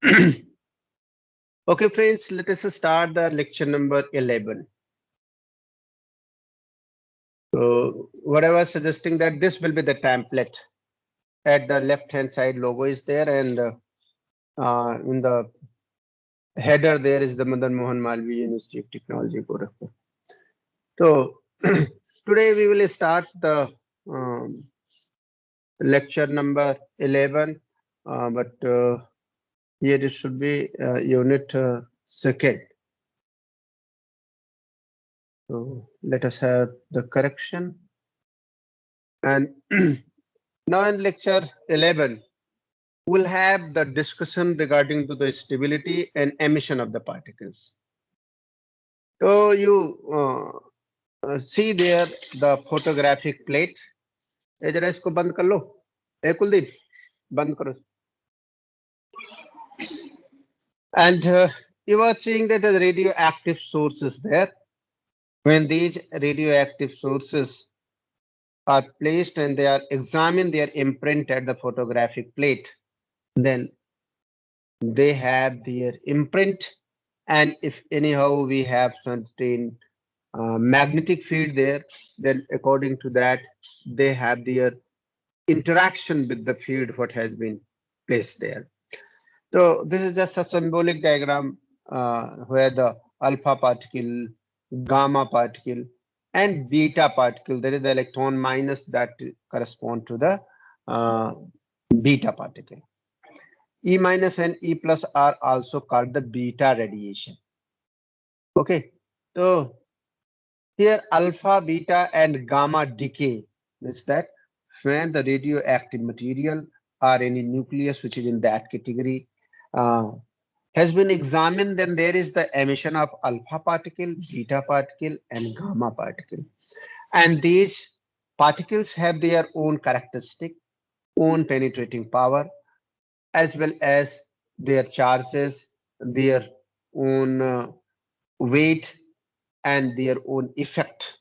Okay, friends, let us start the lecture number 11. So, what I was suggesting that this will be the template. At the left-hand side, logo is there, and in the header there is the Madan Mohan Malviya University of Technology, Gorakhpur. So, today we will start the um, lecture number 11, but here it should be unit second. So let us have the correction. And now in lecture 11, we'll have the discussion regarding to the stability and emission of the particles. So you see there the photographic plate. ये जरा इसको बंद कर लो. ए कुलदीप, बंद करो. And you are seeing that the radioactive sources there. When these radioactive sources are placed and they are examined, their imprint at the photographic plate, then they have their imprint. And if anyhow we have certain magnetic field there, then according to that, they have their interaction with the field what has been placed there. So this is just a symbolic diagram where the alpha particle, gamma particle, and beta particle, there is the electron minus that correspond to the beta particle. E minus and E plus are also called the beta radiation. Okay, so here alpha, beta, and gamma decay means that when the radioactive material or any nucleus which is in that category has been examined, then there is the emission of alpha particle, beta particle, and gamma particle. And these particles have their own characteristic, own penetrating power, as well as their charges, their own weight, and their own effect,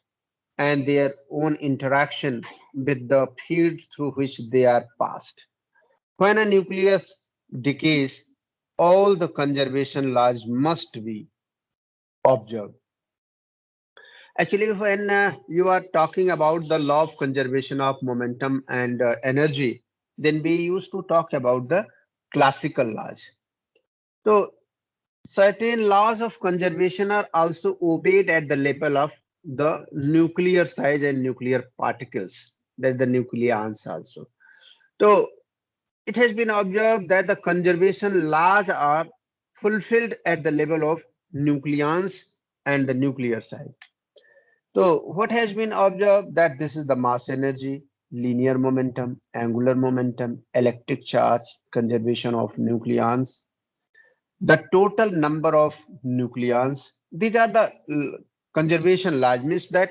and their own interaction with the field through which they are passed. When a nucleus decays, all the conservation laws must be observed. Actually, when you are talking about the law of conservation of momentum and energy, then we used to talk about the classical laws. So certain laws of conservation are also obeyed at the level of the nuclear size and nuclear particles. That's the nucleons also. So it has been observed that the conservation laws are fulfilled at the level of nucleons and the nuclear side. So what has been observed that this is the mass energy, linear momentum, angular momentum, electric charge, conservation of nucleons, the total number of nucleons. These are the conservation laws, means that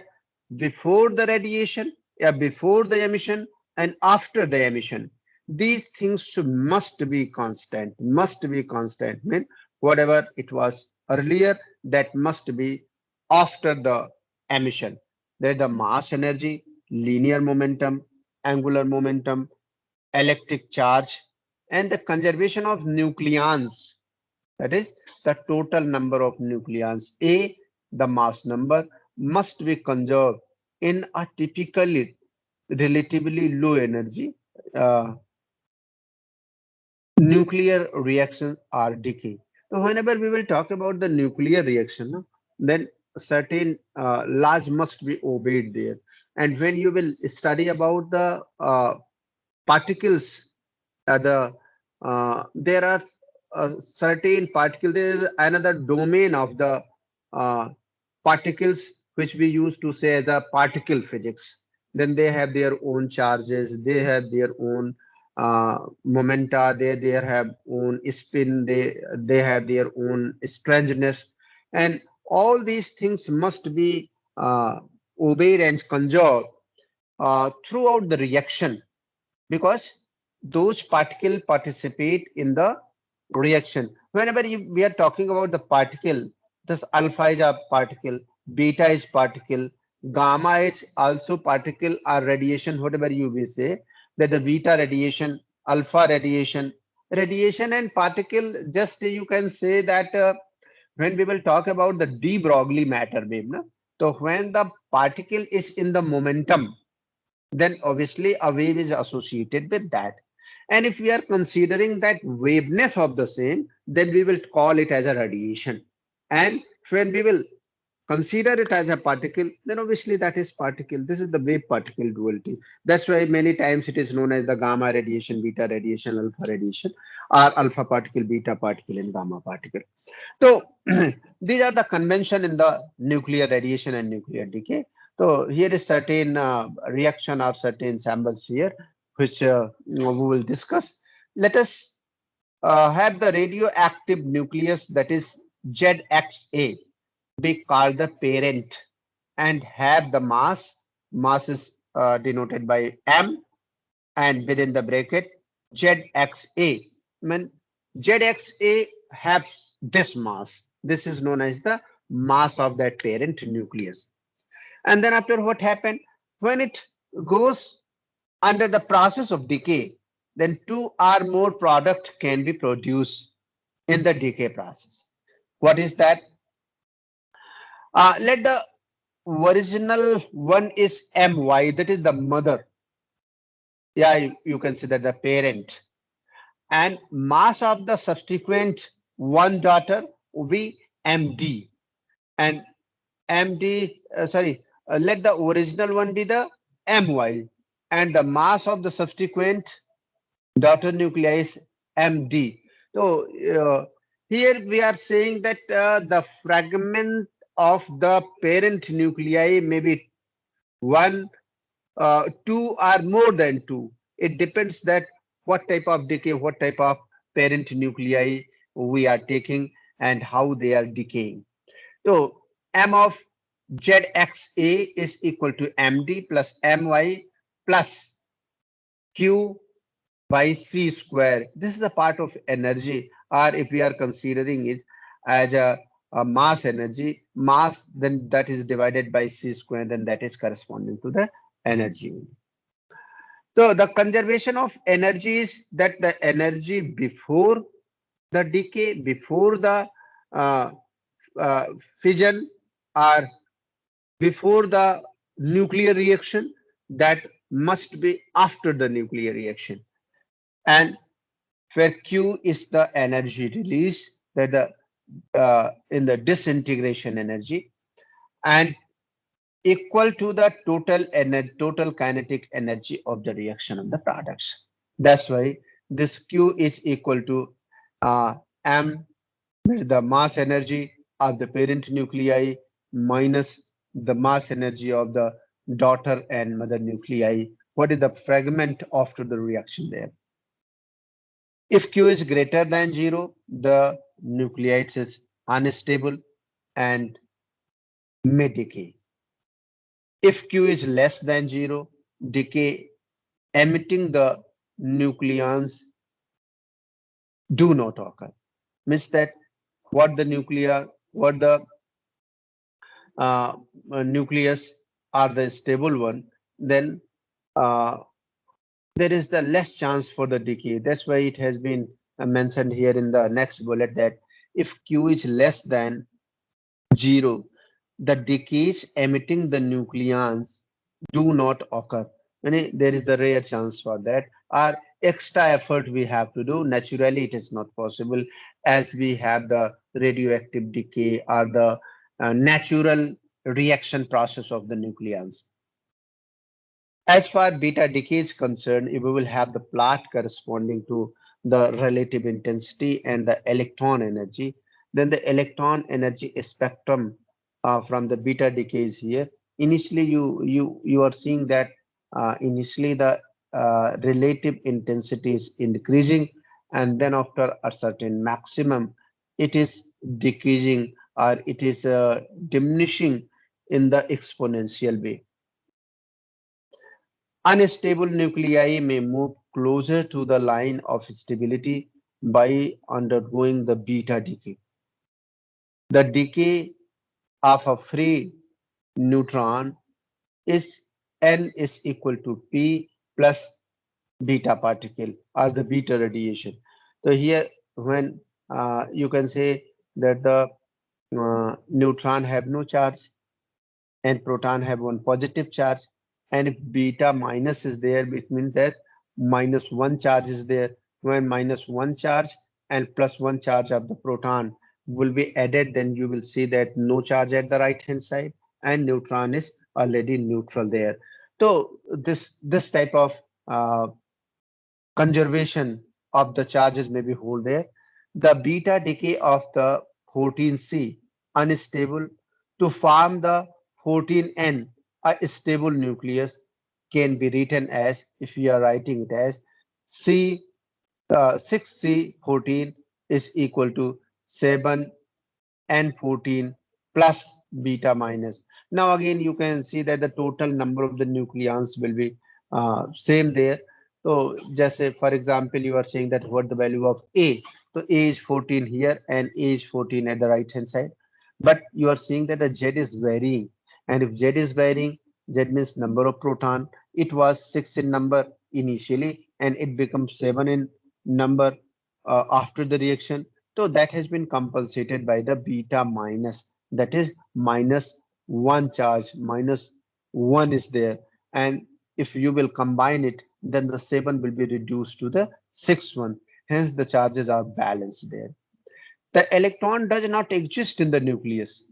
before the radiation, before the emission, and after the emission, these things must be constant. Must be constant. Mean whatever it was earlier, that must be after the emission. There's the mass energy, linear momentum, angular momentum, electric charge, and the conservation of nucleons, that is the total number of nucleons. A, the mass number, must be conserved in a typically relatively low energy nuclear reaction or decay. So whenever we will talk about the nuclear reaction, then certain laws must be obeyed there. And when you will study about the particles, there are certain particles. There is another domain of the uh, particles which we used to say the particle physics. Then they have their own charges, they have their own momenta, they have own spin, they have their own strangeness, and all these things must be obeyed and conserved throughout the reaction, because those particles participate in the reaction. Whenever we are talking about the particle, this alpha is a particle, beta is particle, gamma is also particle or radiation, whatever you will say, that the beta radiation, alpha radiation, radiation and particle, just you can say that when we will talk about the de Broglie matter wave, no? So when the particle is in the momentum, then obviously a wave is associated with that. And if we are considering that wavelength of the same, then we will call it as a radiation. And when we will consider it as a particle, then obviously that is particle. This is the wave particle duality. That's why many times it is known as the gamma radiation, beta radiation, alpha radiation, or alpha particle, beta particle, and gamma particle. So these are the convention in the nuclear radiation and nuclear decay. So here is certain reaction or certain samples here, which we will discuss. Let us have the radioactive nucleus, that is ZXA, be called the parent, and have the mass is denoted by M, and within the bracket ZXA. When ZXA has this mass, this is known as the mass of that parent nucleus. And then after, what happened when it goes under the process of decay, then two or more product can be produced in the decay process. What is that? Let the original one is My, that is the mother. Yeah, you consider the parent, and mass of the subsequent one daughter will be MD, and MD, let the original one be the My, and the mass of the subsequent daughter nuclei is MD. So here we are saying that the fragment of the parent nuclei may be one, two, or more than two. It depends that what type of decay, what type of parent nuclei we are taking, and how they are decaying. So M of ZXA is equal to MD plus My plus Q by C square. This is a part of energy, or if we are considering it as a mass energy, mass, then that is divided by C square, then that is corresponding to the energy. So the conservation of energy is that the energy before the decay, before the uh, uh, fission, or before the nuclear reaction, that must be after the nuclear reaction. And where Q is the energy release, that the in the disintegration energy, and equal to the total kinetic energy of the reaction of the products. That's why this Q is equal to M, the mass energy of the parent nuclei, minus the mass energy of the daughter and mother nuclei. What is the fragment after the reaction there? If Q is greater than 0, the nucleus is unstable and may decay. If Q is less than 0, decay emitting the nucleons do not occur. Means that what the nucleus are the stable one, then uh, there is the less chance for the decay. That's why it has been mentioned here in the next bullet that if Q is less than 0, the decays emitting the nucleons do not occur. There is the rare chance for that. Or extra effort we have to do. Naturally, it is not possible, as we have the radioactive decay or the natural reaction process of the nucleons. As far beta decay is concerned, we will have the plot corresponding to the relative intensity and the electron energy. Then the electron energy spectrum from the beta decay is here. Initially, you are seeing that initially the relative intensity is increasing, and then after a certain maximum, it is decreasing, or it is diminishing in the exponential way. Unstable nuclei may move closer to the line of stability by undergoing the beta decay. The decay of a free neutron is N is equal to P plus beta particle, or the beta radiation. So here when you can say that the neutron have no charge and proton have one positive charge, and if beta minus is there, it means that minus one charge is there. When minus one charge and plus one charge of the proton will be added, then you will see that no charge at the right hand side and neutron is already neutral there. So this type of conservation of the charges may be hold there. The beta decay of the 14C unstable to form the 14N, a stable nucleus can be written as, if we are writing it as C 6C14 is equal to 7N14 plus beta minus. Now again you can see that the total number of the nucleons will be same there. So just say for example you are saying that what the value of A. So A is 14 here and A is 14 at the right hand side. But you are seeing that the Z is varying. And if Z is varying, Z means number of proton. It was 6 in number initially and it becomes 7 in number after the reaction. So that has been compensated by the beta minus, that is minus one charge, minus one is there. And if you will combine it, then the 7 will be reduced to the 6 one. Hence the charges are balanced there. The electron does not exist in the nucleus.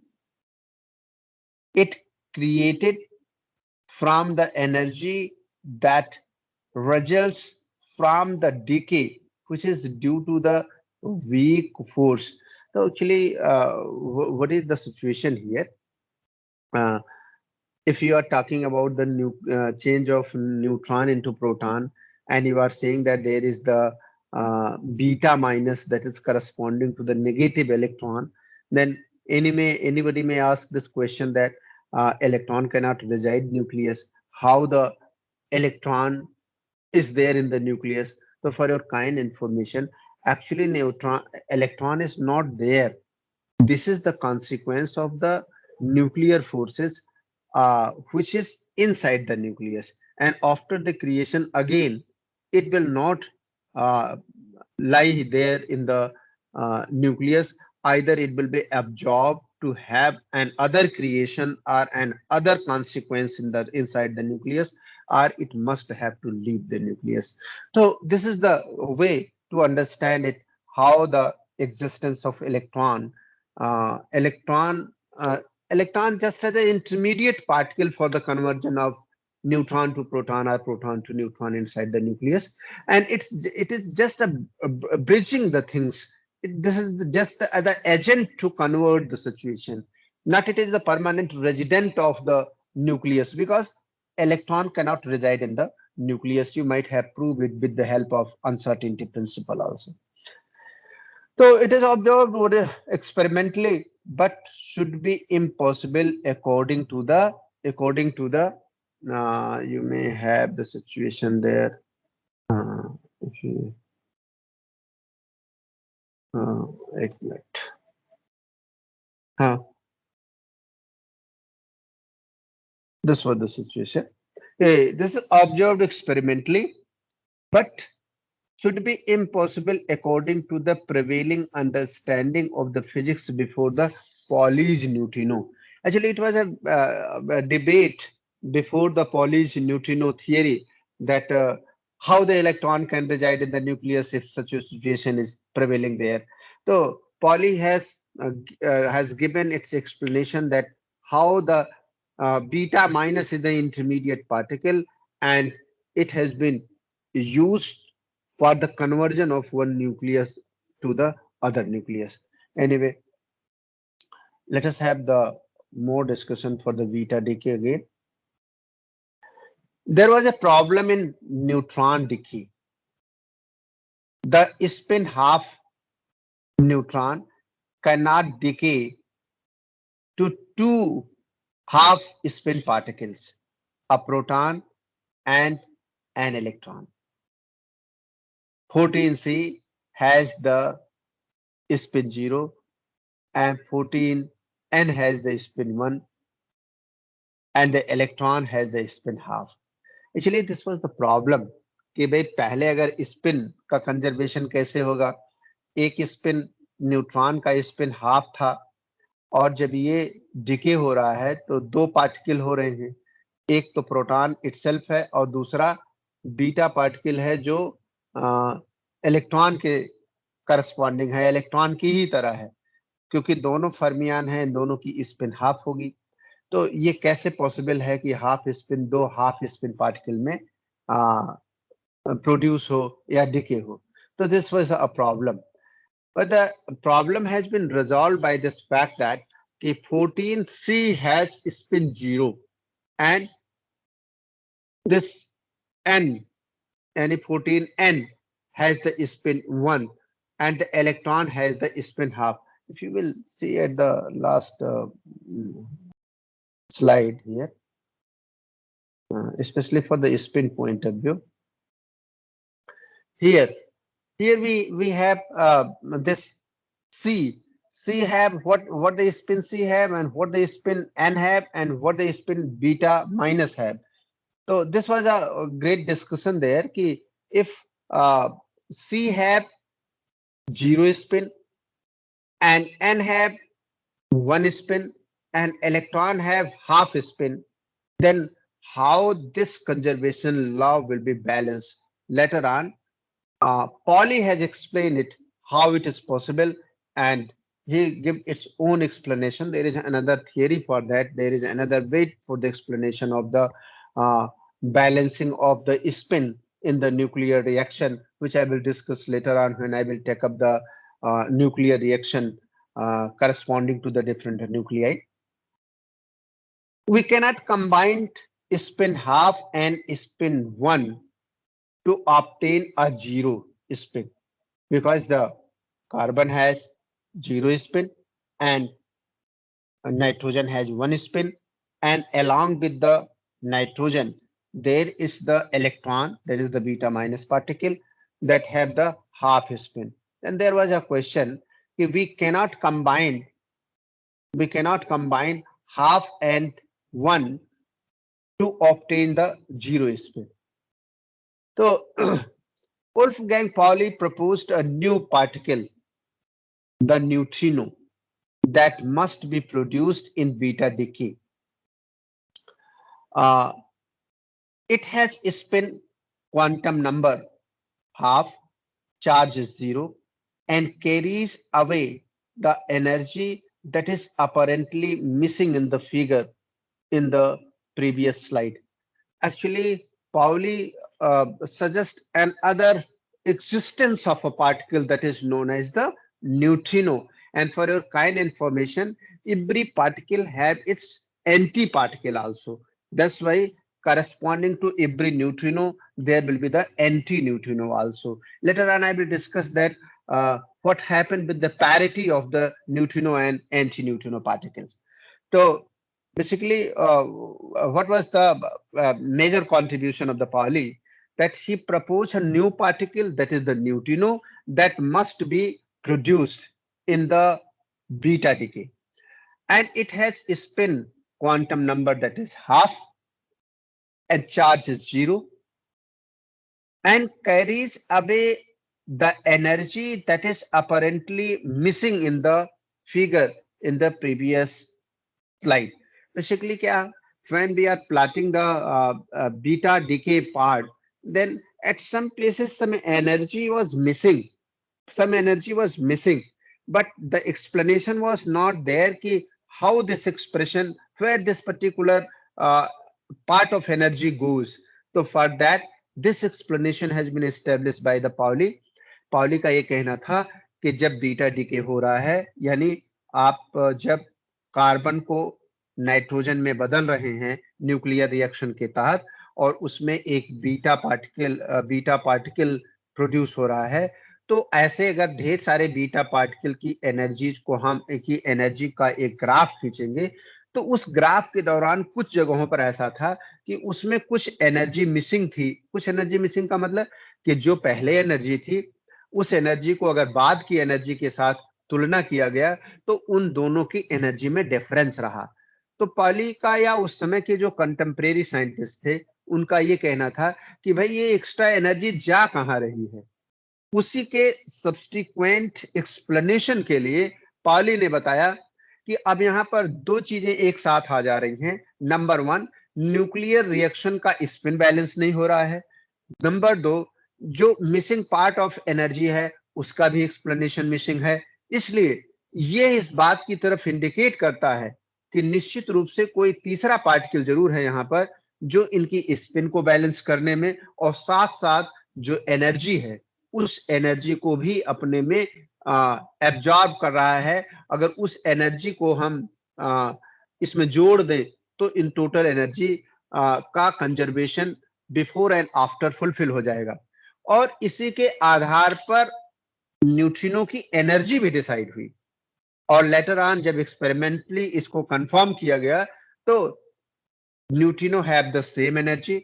It created from the energy that results from the decay, which is due to the weak force. So actually, what is the situation here? Uh, if you are talking about the change of neutron into proton, and you are saying that there is the beta minus that is corresponding to the negative electron, then anybody may ask this question that electron cannot reside nucleus. How the electron is there in the nucleus? So for your kind information, actually neutron electron is not there. This is the consequence of the nuclear forces which is inside the nucleus. And after the creation again, it will not uh, lie there in the nucleus. Either it will be absorbed to have an other creation or an other consequence in the inside the nucleus, or it must have to leave the nucleus. So this is the way to understand it, how the existence of electron uh, electron uh, electron just as an intermediate particle for the conversion of neutron to proton or proton to neutron inside the nucleus, and it is just a bridging the things. This is just the agent to convert the situation, not it is the permanent resident of the nucleus, because electron cannot reside in the nucleus. You might have proved it with the help of uncertainty principle also. So it is observed experimentally, but should be impossible according to the you may have the situation there. Uh, if you, uh, एक minute. This was the situation. This is observed experimentally, but should be impossible according to the prevailing understanding of the physics before the Pauli's neutrino. Actually, it was a debate before the Pauli's neutrino theory that how the electron can reside in the nucleus if such a situation is prevailing there. So Pauli has given its explanation that how the beta minus is the intermediate particle, and it has been used for the conversion of one nucleus to the other nucleus. Anyway, let us have the more discussion for the beta decay again. There was a problem in neutron decay. The spin half neutron cannot decay to two half spin particles, a proton and an electron. 14C has the spin 0 and 14N has the spin 1, and the electron has the spin half. Actually, this was the problem. कि भाई पहले अगर spin का conservation कैसे होगा, एक spin neutron का spin half था, और जब ये डिके हो रहा है तो दो पार्टिकल हो रहे हैं, एक तो प्रोटॉन इटसेल्फ है और दूसरा बीटा पार्टिकल है जो इलेक्ट्रॉन के करस्पॉन्डिंग है, इलेक्ट्रॉन की ही तरह है, क्योंकि दोनों फर्मियान हैं, दोनों की स्पिन हाफ होगी। तो ये कैसे पॉसिबल है कि हाफ स्पिन दो हाफ स्पिन पार्टिकल में प्रोड्यूस हो या डिके हो? तो this was a problem, but the problem has been resolved by this fact that कि 14C has spin 0 and this N, any 14N has the spin 1 and the electron has the spin half. If you will see at the last slide here, especially for the spin point of view, here we have this C. C have what the spin C have and what the spin N have and what the spin beta minus have. So this was a great discussion there कि if C have 0 spin and N have 1 spin and electron have half spin, then how this conservation law will be balanced later on. Pauli has explained it, how it is possible, and he give its own explanation. There is another theory for that. There is another way for the explanation of the balancing of the spin in the nuclear reaction, which I will discuss later on when I will take up the nuclear reaction corresponding to the different nuclei. We cannot combine spin half and spin 1 to obtain a 0 spin, because the carbon has 0 spin and nitrogen has 1 spin, and along with the nitrogen there is the electron, that is the beta minus particle, that have the half spin. Then there was a question if we cannot combine half and 1 to obtain the 0 spin. So Wolfgang Pauli proposed a new particle, the neutrino, that must be produced in beta decay. It has spin quantum number half, charge is 0, and carries away the energy that is apparently missing in the figure in the previous slide. Actually, Pauli suggests another existence of a particle that is known as the neutrino. And for your kind information, every particle have its anti-particle also. That's why corresponding to every neutrino, there will be the anti-neutrino also. Later on, I will discuss that what happened with the parity of the neutrino and anti-neutrino particles. So basically, what was the major contribution of the Pauli? That he proposed a new particle, that is the neutrino, that must be produced in the beta decay. And it has a spin quantum number that is half, and charge is 0, and carries away the energy that is apparently missing in the figure in the previous slide. Basically, when we are plotting the beta decay part, then at some places some energy was missing. But the explanation was not there ki how this expression, where this particular uh, part of energy goes. So for that, this explanation has been established by the Pauli. Pauli का ये कहना था कि जब beta decay हो रहा है, यानी आप जब कार्बन को नाइट्रोजन में बदल रहे हैं न्यूक्लियर रिएक्शन के तहत, और उसमें एक बीटा पार्टिकल प्रोड्यूस हो रहा है, तो ऐसे अगर ढेर सारे बीटा पार्टिकल की एनर्जीज को हम की एनर्जी का एक ग्राफ खींचेंगे, तो उस ग्राफ के दौरान कुछ जगहों पर ऐसा था कि उसमें कुछ एनर्जी मिसिंग थी। कुछ एनर्जी मिसिंग का मतलब कि जो पहले एनर्जी थी, उस एनर्जी को अगर बाद की एनर्जी के साथ तुलना किया गया तो उन दोनों की एनर्जी में डिफरेंस रहा। तो पाली का या उस समय के जो कंटेम्प्रेरी साइंटिस्ट थे, उनका ये कहना था कि भाई ये एक्स्ट्रा एनर्जी जा कहाँ रही है। उसी के सब्स्टिक्वेंट एक्सप्लेनेशन के लिए पॉली ने बताया कि अब यहाँ पर दो चीजें एक साथ आ जा रही हैं। नंबर वन, न्यूक्लियर रिएक्शन का स्पिन बैलेंस नहीं हो रहा है। नंबर दो, जो मिसिंग पार्ट ऑफ एनर्जी है उसका भी एक्सप्लेनेशन मिसिंग है। इसलिए ये इस बात की तरफ इंडिकेट करता है कि निश्चित रूप से कोई तीसरा पार्टिकल जरूर है यहाँ पर जो इनकी स्पिन को बैलेंस करने में और साथ साथ जो एनर्जी है उस एनर्जी को भी अपने में एब्जॉर्ब कर रहा है। अगर उस एनर्जी को हम इसमें जोड़ दें तो इन टोटल एनर्जी का conservation before and after fulfil हो जाएगा। और इसी के आधार पर न्यूट्रिनो की एनर्जी भी डिसाइड हुई और लेटर ऑन जब एक्सपेरिमेंटली इसको कंफर्म किया गया तो neutrino have the same energy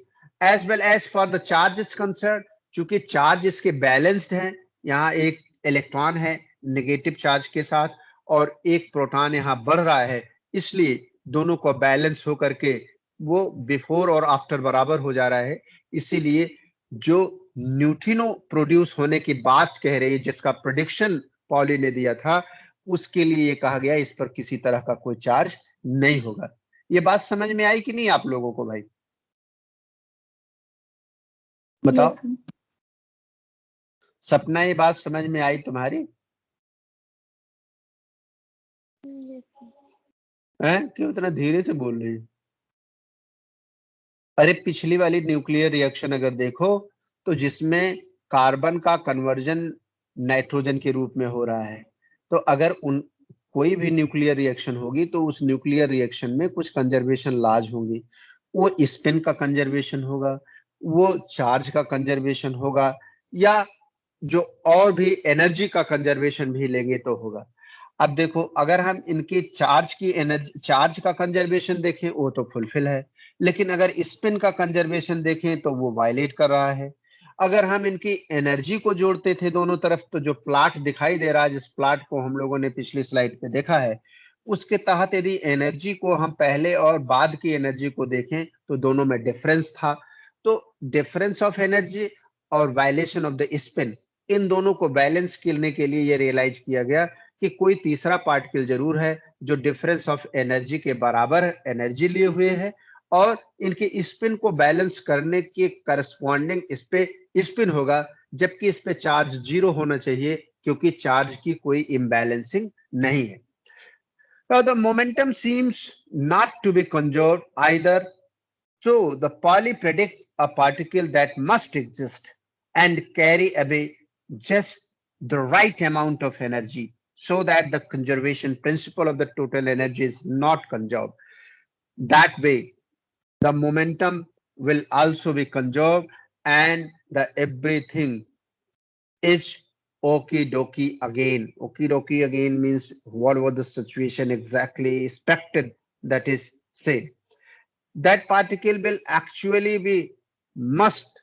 as well as for the charge is concern. चूंकि चार्ज इसके बैलेंस्ड है, यहाँ एक इलेक्ट्रॉन है नेगेटिव चार्ज के साथ और एक प्रोटॉन यहाँ बढ़ रहा है, इसलिए दोनों को बैलेंस होकर के वो बिफोर और आफ्टर बराबर हो जा रहा है। इसीलिए जो न्यूट्रिनो प्रोड्यूस होने की बात कह रही है, जिसका प्रेडिक्शन पॉली ने दिया था, उसके लिए ये कहा गया इस पर किसी तरह का कोई चार्ज नहीं होगा। ये बात समझ में आई कि नहीं आप लोगों को भाई? बताओ। Yes, sir. सपना, ये बात समझ में आई तुम्हारी? हैं? क्यों इतना धीरे से बोल रही है? अरे पिछली वाली न्यूक्लियर रिएक्शन अगर देखो तो जिसमें कार्बन का कन्वर्जन नाइट्रोजन के रूप में हो रहा है, तो अगर कोई भी न्यूक्लियर रिएक्शन होगी तो उस न्यूक्लियर रिएक्शन में कुछ कंजर्वेशन लॉज होंगी। वो स्पिन का कंजर्वेशन होगा, वो चार्ज का कंजर्वेशन होगा, या जो और भी एनर्जी का कंजर्वेशन भी लेंगे तो होगा। अब देखो, अगर हम इनके चार्ज की एनर्जी, चार्ज का कंजर्वेशन देखें वो तो फुलफिल है, लेकिन अगर स्पिन का कंजर्वेशन देखें तो वो वायलेट कर रहा है। अगर हम इनकी एनर्जी को जोड़ते थे दोनों तरफ तो जो प्लाट दिखाई दे रहा है, जिस प्लाट को हम लोगों ने पिछली स्लाइड पे देखा है, उसके तहत यदि एनर्जी को हम पहले और बाद की एनर्जी को देखें तो दोनों में डिफरेंस था। तो डिफरेंस ऑफ एनर्जी और वायलेशन ऑफ द स्पिन, इन दोनों को बैलेंस करने के लिए ये रियलाइज किया गया कि कोई तीसरा पार्टिकल जरूर है जो डिफरेंस ऑफ एनर्जी के बराबर एनर्जी लिए हुए है और इनके स्पिन को बैलेंस करने के करस्पॉन्डिंग इस पे स्पिन होगा, जबकि इस पे चार्ज 0 होना चाहिए क्योंकि चार्ज की कोई इम्बैलेंसिंग नहीं है। Now the momentum seems not to be conserved either, so the Pauli predicts a particle that must exist and carry away just the right amount of energy so that the conservation principle of the total energy is not conserved. That way, the momentum will also be conserved and the everything is okie dokie again. Okie dokie again means what was the situation exactly expected, that is said. That particle will actually be must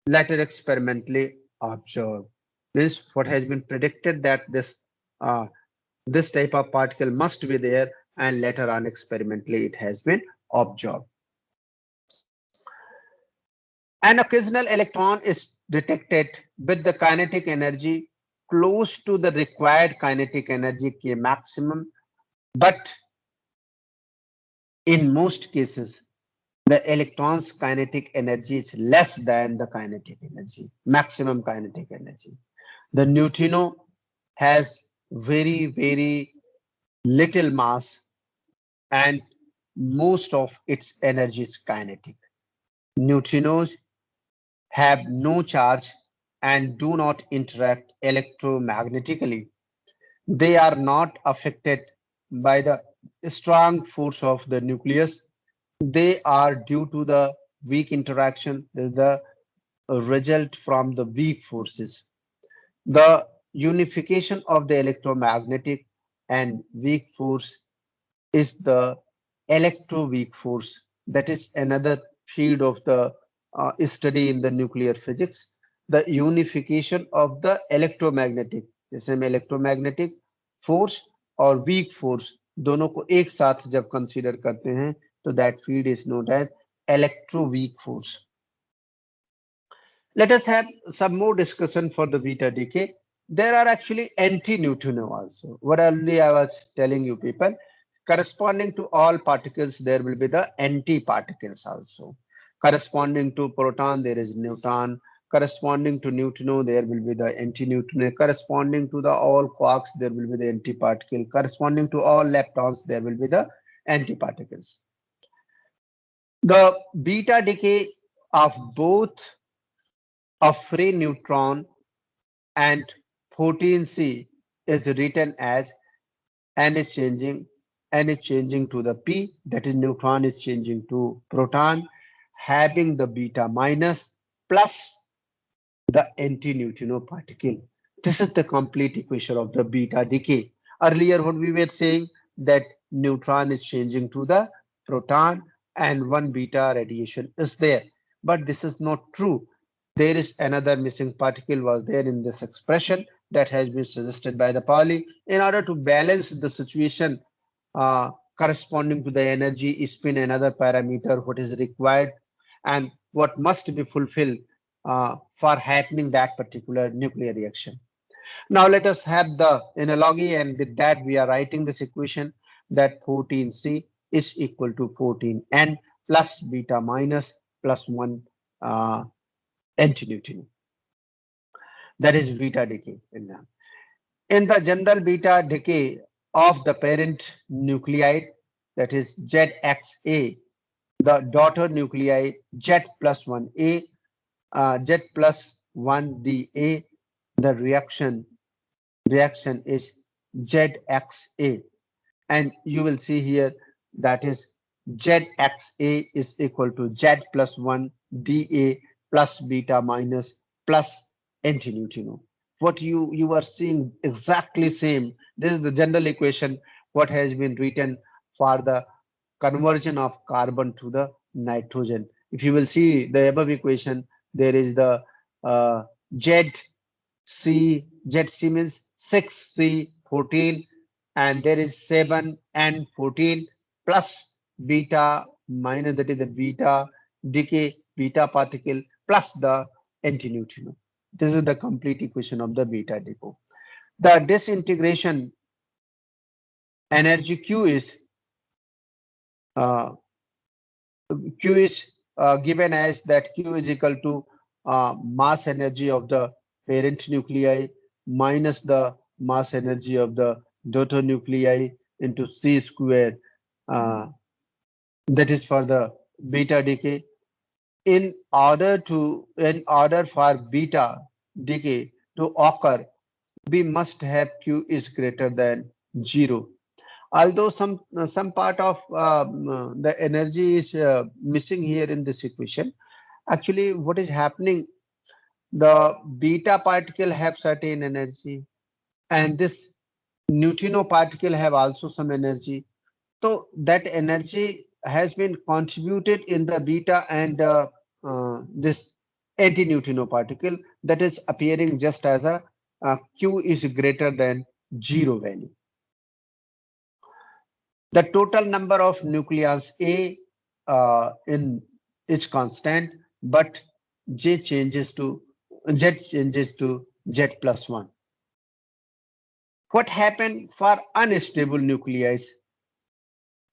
later experimentally observed. Means what has been predicted that this type of particle must be there and later on experimentally it has been observed. An occasional electron is detected with the kinetic energy close to the required kinetic energy K maximum, but in most cases, the electron's kinetic energy is less than the kinetic energy, maximum kinetic energy. The neutrino has very little mass and most of its energy is kinetic. Neutrinos have no charge and do not interact electromagnetically. They are not affected by the strong force of the nucleus. They are due to the weak interaction, the result from the weak forces. The unification of the electromagnetic and weak force is the electroweak force. That is another field of the study in the nuclear physics. The unification of the electromagnetic, जैसे हम electromagnetic force और weak force दोनों को एक साथ जब consider करते हैं तो that field is known as electroweak force. Let us have some more discussion for the beta decay. There are actually anti-neutrino also. What already I was telling you people, corresponding to all particles, there will be the anti-particles also. Corresponding to proton, there is neutron. Corresponding to neutrino, there will be the anti-neutrino. Corresponding to the all quarks, there will be the antiparticle. Corresponding to all leptons, there will be the antiparticles. The beta decay of both a free neutron and 14C is written as n is changing to the p, that is neutron is changing to proton, having the beta minus plus the anti-neutrino particle. This is the complete equation of the beta decay. Earlier what we were saying that neutron is changing to the proton and one beta radiation is there, but this is not true. There is another missing particle was there in this expression that has been suggested by the Pauli. In order to balance the situation corresponding to the energy spin, another parameter what is required and what must be fulfilled for happening that particular nuclear reaction. Now let us have the analogy, and with that we are writing this equation that 14C is equal to 14N plus beta minus plus 1 antineutrino. That is beta decay. In the general beta decay of the parent nuclide, that is ZXA, the daughter nuclei Z plus 1A, Z plus 1DA, the reaction is ZXA. And you will see here that is ZXA is equal to Z plus 1 DA plus beta minus plus antineutrino. What you are seeing exactly same. This is the general equation what has been written for the conversion of carbon to the nitrogen. If you will see the above equation, there is the ZC means 6C14 and there is 7N14 plus beta minus, that is the beta decay beta particle plus the antineutrino. This is the complete equation of the beta decay. The disintegration energy Q is given as that Q is equal to mass energy of the parent nuclei minus the mass energy of the daughter nuclei into C square. That is for the beta decay. In order for beta decay to occur, we must have Q is greater than 0. Although some part of the energy is missing here in this equation. Actually, what is happening? The beta particle have certain energy, and this neutrino particle have also some energy. So that energy has been contributed in the beta and this antineutrino particle that is appearing just as a Q is greater than 0 value. The total number of nucleons A in is constant, but Z changes to Z plus 1. What happened for unstable nuclei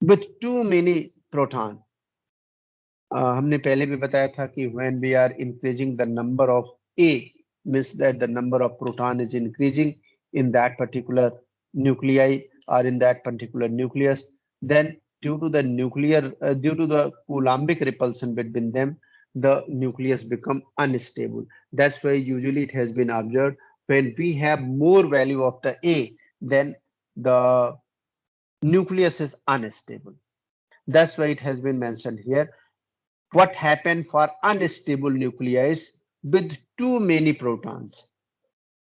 with too many proton? हमने पहले भी बताया था कि when we are increasing the number of A means that the number of proton is increasing in that particular nuclei or in that particular nucleus, then due to the Coulombic repulsion between them, the nucleus become unstable. That's why usually it has been observed when we have more value of the A, then the nucleus is unstable. That's why it has been mentioned here. What happened for unstable nuclei with too many protons?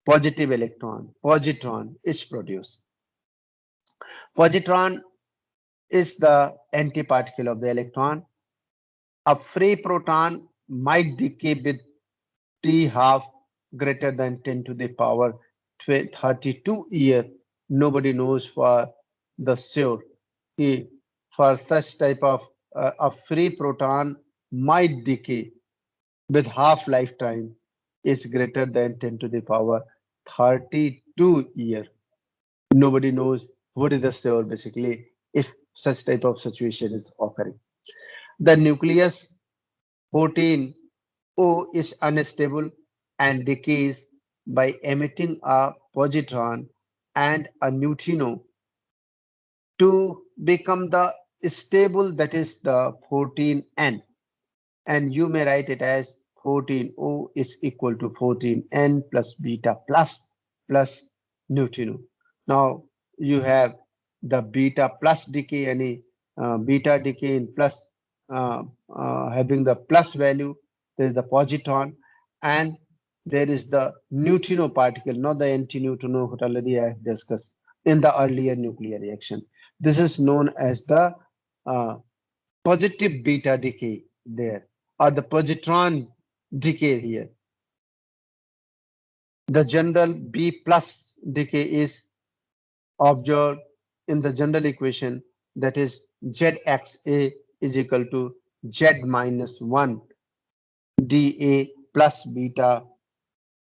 Positive electron, positron is produced. Positron is the antiparticle of the electron. A free proton might decay with T half greater than 10 to the power 32 year. Nobody knows for the sure. For such type of a free proton might decay with half lifetime is greater than 10 to the power 32 year. Nobody knows what is the score basically if such type of situation is occurring. The nucleus 14O is unstable and decays by emitting a positron and a neutrino to become the stable, that is the 14N, and you may write it as 14O is equal to 14N plus beta plus neutrino. Now you have the beta plus decay, any beta decay in plus having the plus value, there is the positron, and there is the neutrino particle, not the antineutrino, what already I have discussed in the earlier nuclear reaction. This is known as the uh, positive beta decay there, or the positron decay here. The general B plus decay is observed in the general equation, that is Zxa is equal to Z minus 1 dA plus beta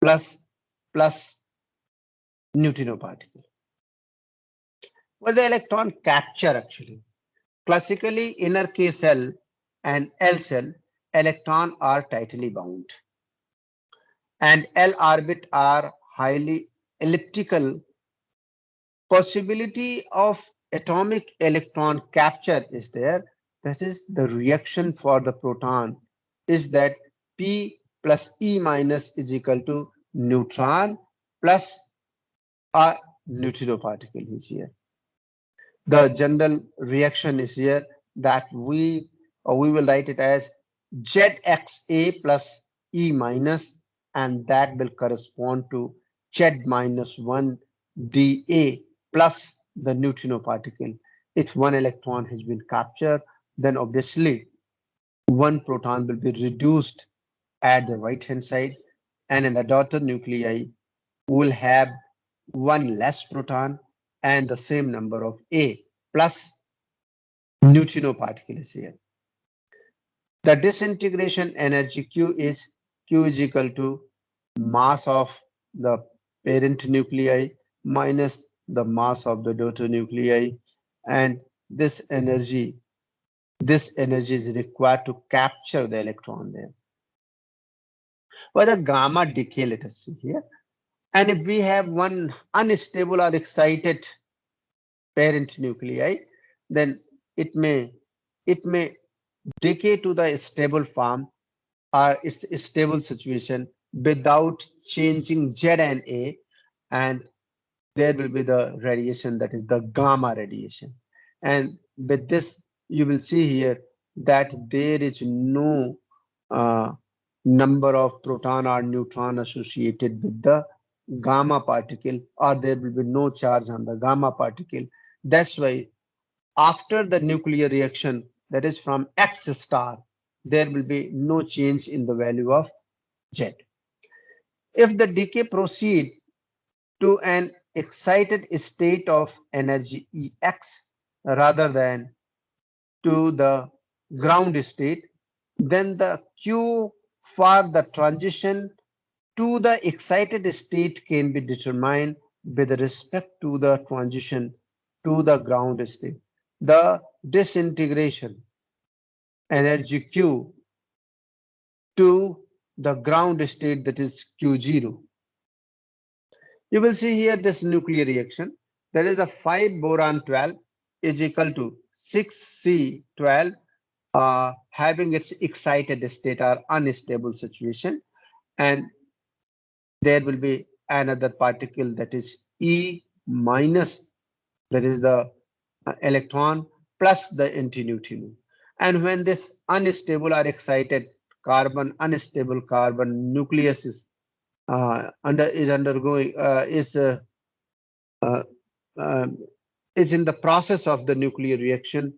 plus neutrino particle. What the electron capture actually? Classically, inner K cell and L cell electron are tightly bound, and L orbit are highly elliptical. Possibility of atomic electron capture is there. That is the reaction for the proton is that P plus E minus is equal to neutron plus a neutrino particle is here. The general reaction is here that we will write it as Zxa plus E minus, and that will correspond to Z minus 1 dA plus the neutrino particle. If one electron has been captured, then obviously one proton will be reduced at the right hand side, and in the daughter nuclei will have one less proton and the same number of A plus neutrino particles here. The disintegration energy Q is equal to mass of the parent nuclei minus the mass of the daughter nuclei, and this energy is required to capture the electron there. For the gamma decay, let us see here. And if we have one unstable or excited parent nuclei, then it may decay to the stable form or its stable situation without changing Z and A, and there will be the radiation, that is the gamma radiation. And with this, you will see here that there is no number of proton or neutron associated with the gamma particle, or there will be no charge on the gamma particle. That's why after the nuclear reaction, that is from X star, there will be no change in the value of Z. If the decay proceed to an excited state of energy Ex rather than to the ground state, then the Q for the transition to the excited state can be determined with respect to the transition to the ground state. The disintegration energy Q to the ground state, that is Q0. You will see here this nuclear reaction. That is the 5 boron 12 is equal to 6C12 having its excited state or unstable situation, and there will be another particle, that is E minus, that is the electron plus the antineutrino. And when this unstable or excited unstable carbon nucleus is undergoing uh, uh, is in the process of the nuclear reaction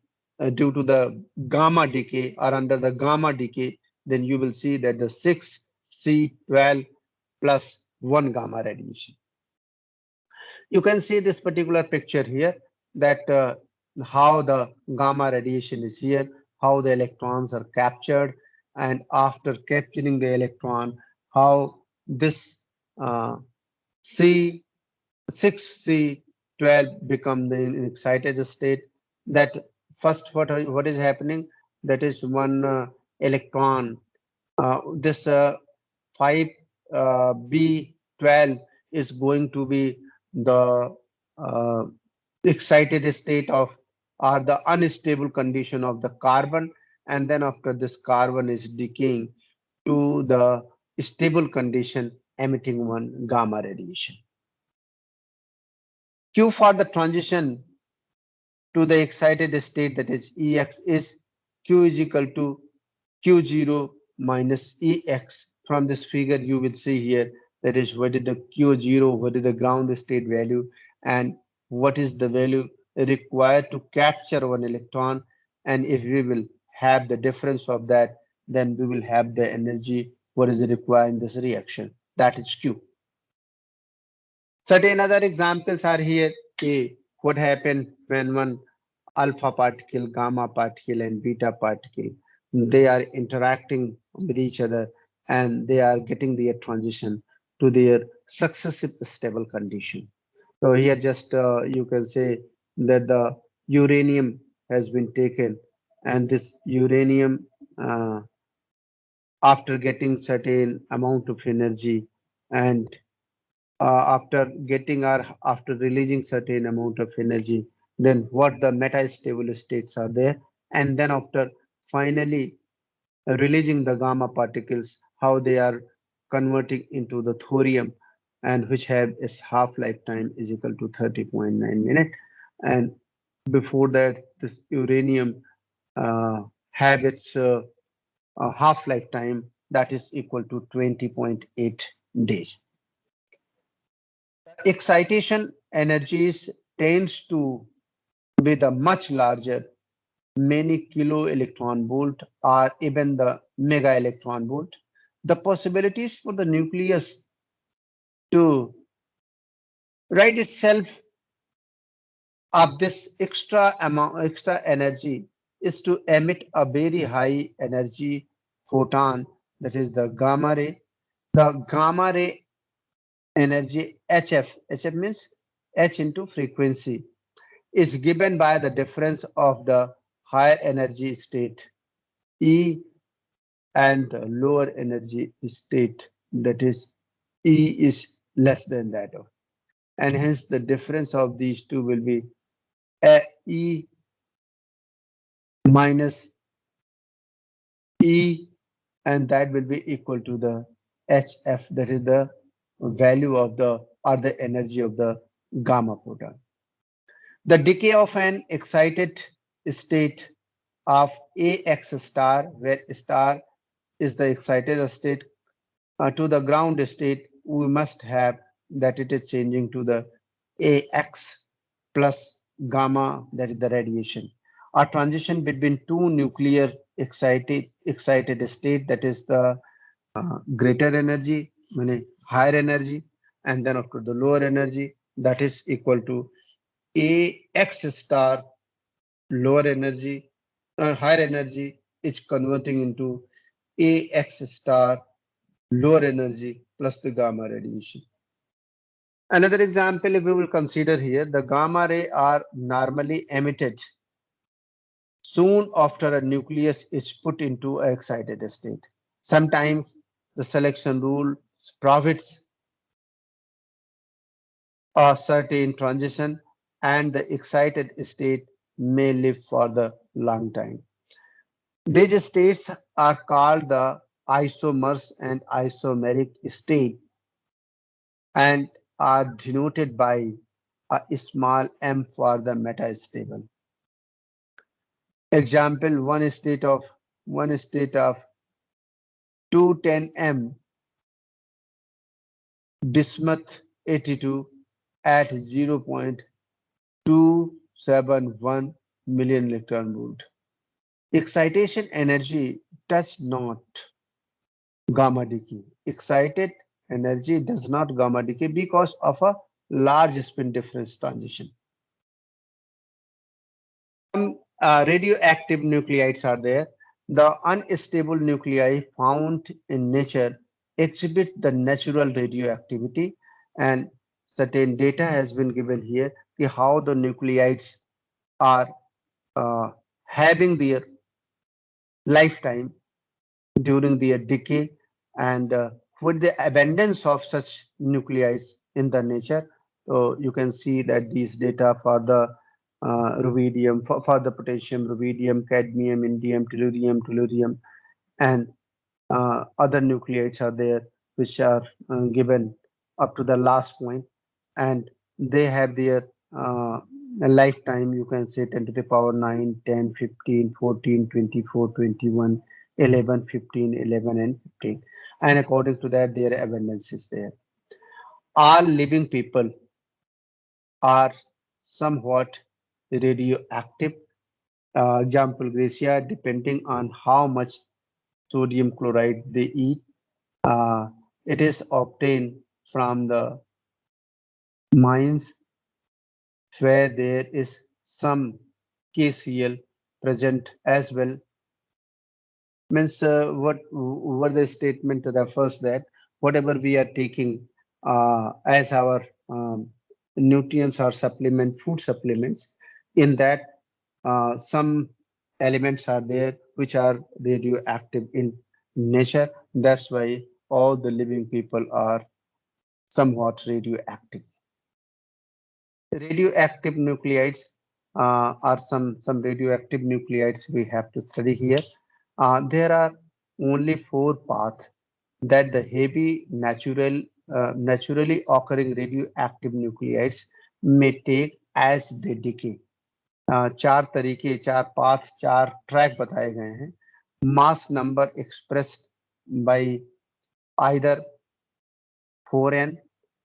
due to the gamma decay or under the gamma decay, then you will see that the 6C12 plus 1 gamma radiation. You can see this particular picture here, that how the gamma radiation is here, how the electrons are captured, and after capturing the electron, how this C 6C12 become the excited state. That first, what is happening? That is one electron. This 5B12 is going to be the uh, excited state of, or the unstable condition of the carbon, and then after this carbon is decaying to the stable condition, emitting one gamma radiation. Q for the transition to the excited state, that is Ex, is Q is equal to Q0 minus Ex. From this figure you will see here, that is what is the Q0, what is the ground state value, and what is the value required to capture one electron. And if we will have the difference of that, then we will have the energy what is required in this reaction, that is Q. Certain other examples are here. A, what happened when one alpha particle, gamma particle, and beta particle, they are interacting with each other and they are getting their transition to their successive stable condition. So here just you can say that the uranium has been taken, and this uranium uh, after getting certain amount of energy, and after getting or after releasing certain amount of energy, then what the metastable states are there, and then after finally releasing the gamma particles, how they are converting into the thorium, and which have its half-life time is equal to 30.9 minutes. And before that, this uranium have its half-life time that is equal to 20.8 days. Excitation energies tends to be the much larger, many kilo electron volt or even the mega electron volt. The possibilities for the nucleus to write itself of this extra energy is to emit a very high energy photon, that is the gamma ray. The gamma ray energy HF means H into frequency, is given by the difference of the higher energy state E and the lower energy state, that is E is less than that of, and hence the difference of these two will be E minus E, and that will be equal to the HF, that is the value of the or the energy of the gamma photon. The decay of an excited state of AX star, where star is the excited state, to the ground state, we must have that it is changing to the AX plus gamma, that is the radiation. A transition between two nuclear excited state, that is the greater energy, meaning higher energy, and then after the lower energy, that is equal to AX star lower energy, higher energy is converting into AX star lower energy plus the gamma radiation. Another example, if we will consider here, the gamma ray are normally emitted soon after a nucleus is put into an excited state. Sometimes the selection rule profits a certain transition, and the excited state may live for the long time. These states are called the isomers and isomeric state, and are denoted by a small m for the metastable. Example, one state of 210m bismuth 82 at 0.271 million electron volt. Excitation energy does not gamma decay. Excited energy does not gamma decay because of a large spin difference transition. Some radioactive nuclides are there. The unstable nuclei found in nature exhibit the natural radioactivity, and certain data has been given here how the nuclides are uh, having their lifetime during their decay, and with the abundance of such nuclides in the nature. So you can see that these data for the rubidium, for the potassium, rubidium, cadmium, indium, tellurium, and other nuclides are there, which are given up to the last point, and they have their lifetime. You can say 10 to the power 9, 10, 15, 14, 24, 21, 11, 15, 11, and 15. And according to that, their abundance is there. All living people are somewhat radioactive. Example, Gracia, depending on how much sodium chloride they eat, uh, it is obtained from the mines where there is some KCl present as well. Means what the statement refers that whatever we are taking as our nutrients or supplement, food supplements, in that some elements are there which are radioactive in nature. That's why all the living people are somewhat radioactive. Radioactive nuclides are some radioactive nuclides we have to study here. There are only four paths that the heavy naturally occurring radioactive nuclides may take as they decay. चार तरीके, चार path, चार track बताए गए हैं. Mass number expressed by either 4n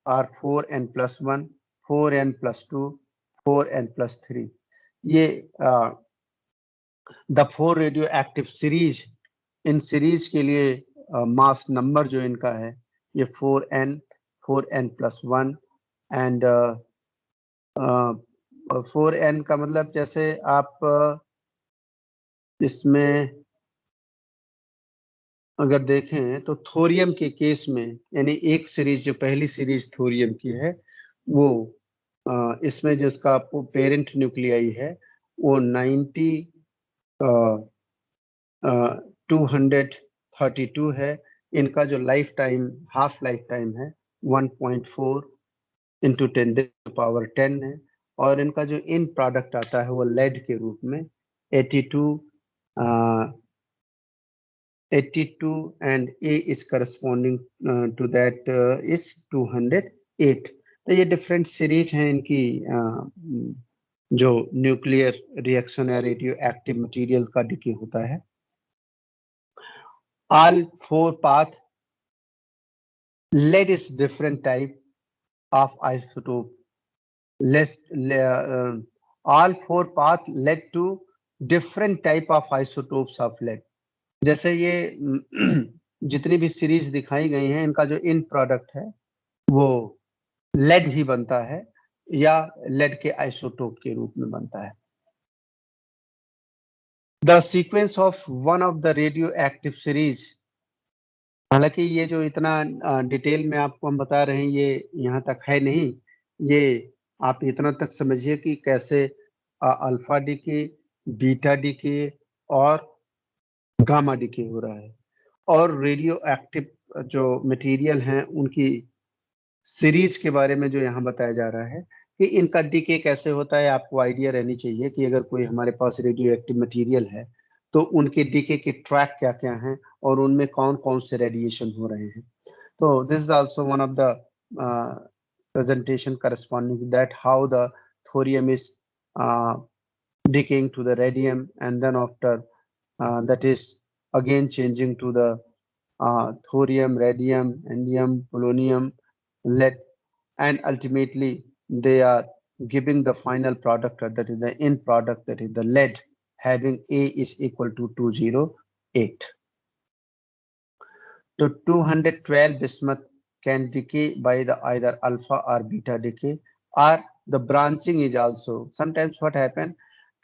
or 4n plus 1, 4n plus 2, 4n plus 3. ये the four radio active series, in series के लिए मास नंबर जो इनका है ये 4n, 4n plus 1 and 4n का मतलब जैसे आप इसमें अगर देखें तो थोरियम के केस में, यानी एक सीरीज जो पहली सीरीज थोरियम की है वो इसमें जिसका पेरेंट न्यूक्लियाई है वो 90 232 है. इनका जो life time, half life time है 1.4 इंटू 10⁻10 है. और इनका जो इन प्रोडक्ट आता है वो लेड के रूप में 82 and A is corresponding to that is 208. तो ये डिफरेंट सीरीज हैं इनकी जो न्यूक्लियर रिएक्शन या रेडियो एक्टिव मटेरियल का डिके होता है. All four path lead is different type of isotope. All four path led to different type of isotopes of lead. जैसे ये जितनी भी सीरीज दिखाई गई हैं इनका जो इन प्रोडक्ट है वो लेड ही बनता है या लेड के आइसोटोप के रूप में बनता है. The sequence of one of the radio active series, हालांकि ये जो इतना डिटेल में आपको हम बता रहे हैं ये यहाँ तक है नहीं, ये आप इतना तक समझिए कि कैसे अल्फा डीके, बीटा डीके और गामा डीके हो रहा है. और रेडियो एक्टिव जो मटेरियल हैं उनकी सीरीज के बारे में जो यहाँ बताया जा रहा है कि इनका डीके कैसे होता है. आपको आइडिया रहनी चाहिए कि अगर कोई हमारे पास रेडियो एक्टिव मटेरियल है तो उनके डीके के ट्रैक क्या क्या हैं और उनमें कौन कौन से रेडिएशन हो रहे हैं. तो this is also one of the presentation corresponding to that, how the thorium is decaying to the radium, and then after that is again changing to the thorium, radium, indium, polonium, lead, and ultimately they are giving the final product, that is the end product, that is the lead having A is equal to 208. So 212 bismuth can decay by the either alpha or beta decay, or the branching is also sometimes what happen,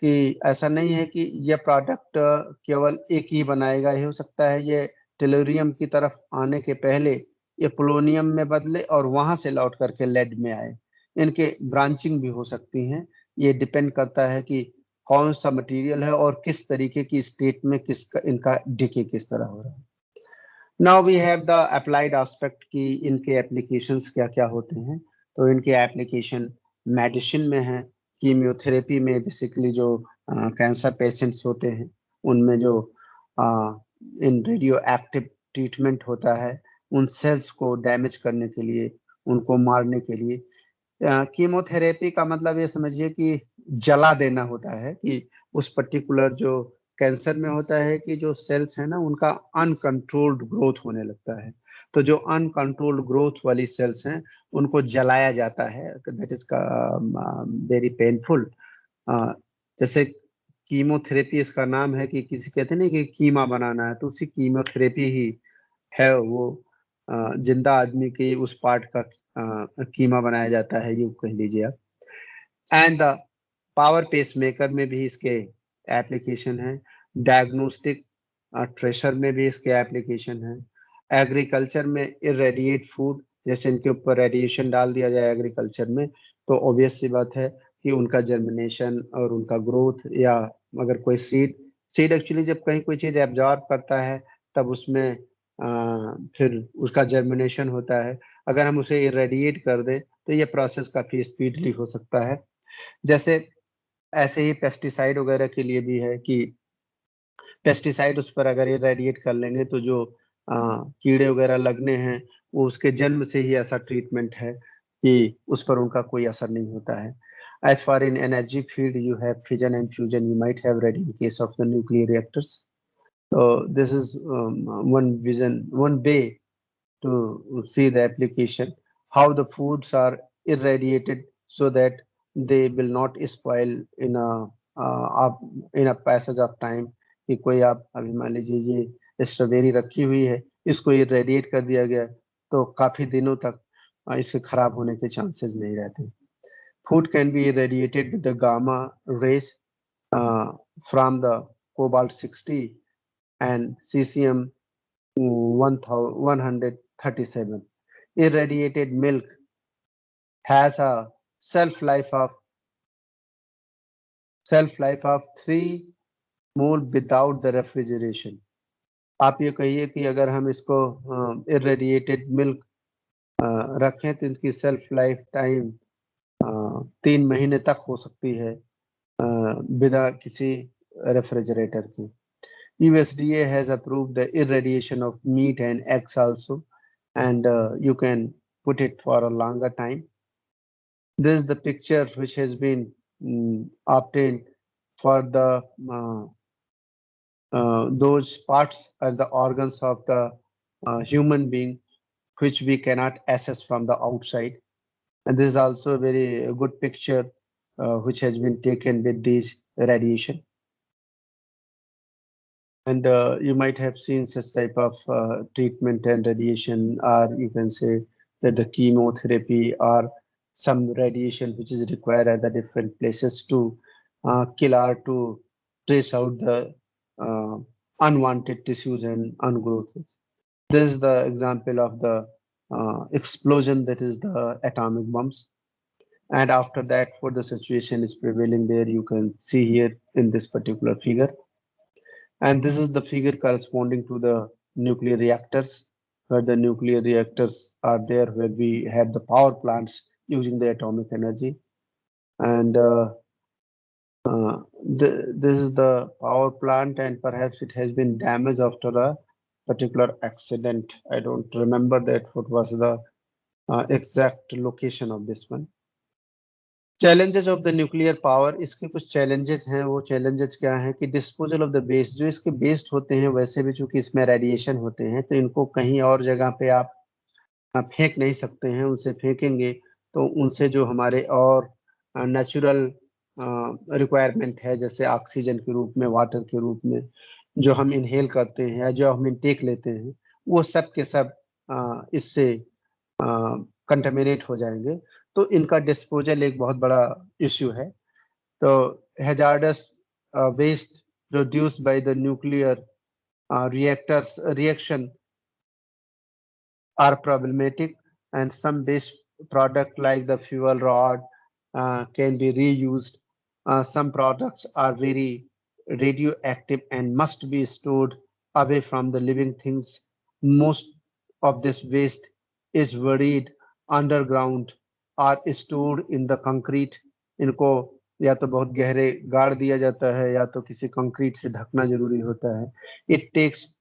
कि ऐसा नहीं है कि ये product केवल एक ही बनाएगा, ये हो सकता है ये टेलुरियम की तरफ आने के पहले ये पोलोनियम में बदले और वहां से लौट करके लेड में आए। इनके ब्रांचिंग भी हो सकती हैं, ये डिपेंड करता है कि कौन सा मटेरियल है और किस तरीके की स्टेट में किसका इनका डिके किस तरह हो रहा है। Now we have the applied aspect की इनके एप्लीकेशंस क्या क्या होते हैं। तो इनके एप्लीकेशन मेडिसिन में है, कीमियोथेरेपी में, बेसिकली जो कैंसर पेशेंट्स होते हैं उनमें जो इन रेडियो एक्टिव ट्रीटमेंट होता है, उन सेल्स को डैमेज करने के लिए, उनको मारने के लिए। कीमोथेरेपी का मतलब ये समझिए कि जला देना होता है, कि उस पर्टिकुलर जो कैंसर में होता है कि जो सेल्स है ना उनका अनकंट्रोल्ड ग्रोथ होने लगता है। तो जो अनकंट्रोल्ड ग्रोथ वाली सेल्स हैं उनको जलाया जाता है, दैट इज का वेरी पेनफुल। जैसे कीमोथेरेपी इसका नाम है, कि किसी कहते नहीं कि कीमा बनाना है, तो उसी कीमोथेरेपी ही है वो। जिंदा आदमी के उस पार्ट का कीमा बनाया जाता है, ये कह लीजिए आप। And the power pacemaker में भी इसके एप्लीकेशन है, डायग्नोस्टिक ट्रेशर में भी इसके एप्लीकेशन है, एग्रीकल्चर में इरेडिएट फूड, जैसे इनके ऊपर रेडिएशन डाल दिया जाए एग्रीकल्चर में, तो ऑब्वियस सी बात है कि उनका जर्मिनेशन और उनका ग्रोथ, या अगर कोई सीड सीड एक्चुअली जब कहीं कोई चीज एब्जॉर्ब करता है तब उसमें फिर उसका जर्मिनेशन होता है। अगर हम उसे इरेडिएट कर दें तो ये प्रोसेस काफी स्पीडली हो सकता है। जैसे ऐसे ही पेस्टिसाइड वगैरह के लिए भी है कि पेस्टिसाइड उस पर अगर इरेडिएट कर लेंगे तो जो कीड़े वगैरह लगने हैं वो उसके जन्म से ही ऐसा ट्रीटमेंट है कि उस पर उनका कोई असर नहीं होता है। As far in energy field, you have fission and fusion. You might have read in case of the nuclear reactors. So this is one vision, one way to see the application, how the foods are irradiated so that they will not spoil in a passage of time। कि कोई आप अभी मान लीजिए ये strawberry रखी हुई है, इसको इरेडिएट कर दिया गया तो काफी दिनों तक इसके खराब होने के चांसेस नहीं रहते। Food can be irradiated with the gamma rays from the cobalt 60 and cesium 137. Irradiated milk has a shelf life of 3 more without the refrigeration। आप ये कहिए कि अगर हम इसको irradiated milk रखें तो इनकी सेल्फ लाइफ टाइम 3 महीने तक हो सकती है बिना किसी रेफ्रिजरेटर के। USDA has approved the irradiation of meat and eggs also, and you can put it for a longer time. This is the picture which has been obtained for the those parts and the organs of the human being which we cannot access from the outside. And this is also a very good picture which has been taken with this radiation. And you might have seen such type of treatment and radiation, or you can say that the chemotherapy or some radiation which is required at the different places to kill or to trace out the uh, unwanted tissues and ungrowths. This is the example of the explosion, that is the atomic bombs. And after that, what the situation is prevailing there, you can see here in this particular figure. And this is the figure corresponding to the nuclear reactors, where the nuclear reactors are there, where we have the power plants using the atomic energy. And this is the power plant, and perhaps it has been damaged after a particular accident. I don't remember that what was the exact location of this one. Challenges of the nuclear power, इसके कुछ challenges हैं। वो challenges क्या हैं कि disposal of the waste, जो इसके waste होते हैं वैसे भी चूंकि इसमें रेडिएशन होते हैं तो इनको कहीं और जगह पे आप फेंक नहीं सकते हैं। उनसे फेंकेंगे तो उनसे जो हमारे और नेचुरल रिक्वायरमेंट है, जैसे ऑक्सीजन के रूप में, वाटर के रूप में जो हम इनहेल करते हैं या जो हम इनटेक लेते हैं, वो सब के सब इससे कंटेमिनेट हो जाएंगे। तो इनका डिस्पोजल एक बहुत बड़ा इश्यू है। तो hazardous waste produced by the nuclear reactors reaction are problematic, and some waste product like the fuel rod can be reused. Some products are very radioactive and must be stored away from the living things. Most of this waste is buried underground or stored in the concrete. इनको या तो बहुत गहरे गाड़ दिया जाता है या तो किसी कंक्रीट से ढकना जरूरी होता है. It takes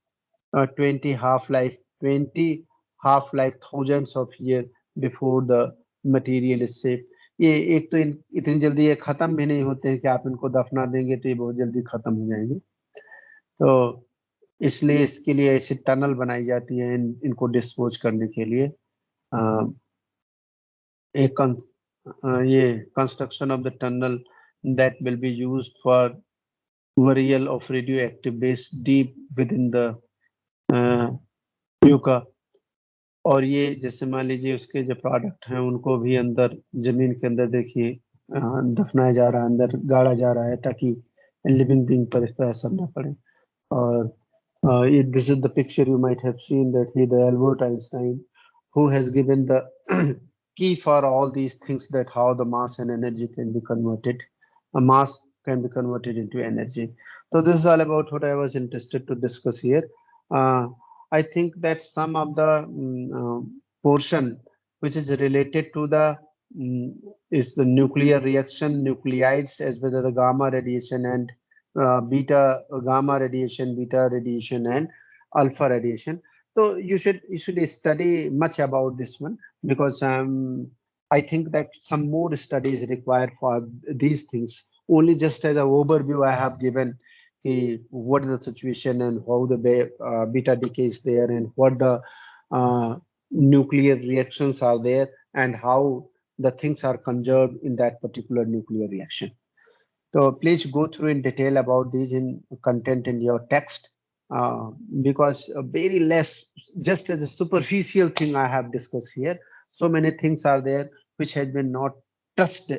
20 half-life, 20 half-life thousands of years before the material is safe. ये एक तो इतनी जल्दी ये खत्म भी नहीं होते हैं कि आप इनको दफना देंगे तो ये बहुत जल्दी खत्म हो जाएंगे. तो इसलिए इसके लिए ऐसी टनल बनाई जाती है इनको डिस्पोज करने के लिए. एक ये construction of the tunnel that will be used for burial of radioactive waste deep within the yucca. और ये जैसे मान लीजिए उसके जो प्रोडक्ट हैं उनको भी अंदर जमीन के अंदर देखिए दफनाया जा रहा है, अंदर गाड़ा जा रहा है ताकि लिविंग बीइंग पर इसका असर ना पड़े. और this is the picture you might have seen that he, the Albert Einstein, who has given the key for all these things, that how the mass and energy can be converted. A mass can be converted into energy. So this is all about what I was interested to discuss here. I think that some of the portion which is related to the is the nuclear reaction, nuclides, as well as the gamma radiation and beta gamma radiation, beta radiation, and alpha radiation. So you should study much about this one, because I think that some more study is required for these things. Only just as an overview I have given what is the situation and how the beta decay is there and what the nuclear reactions are there and how the things are conserved in that particular nuclear reaction. So please go through in detail about these in content in your text, because very less, just as a superficial thing I have discussed here. So many things are there which has been not touched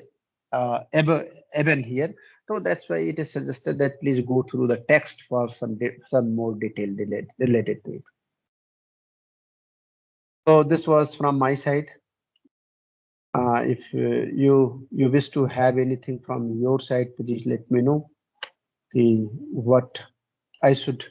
even here. So that's why it is suggested that please go through the text for some more detail related to it. So this was from my side. If you wish to have anything from your side, please let me know what I should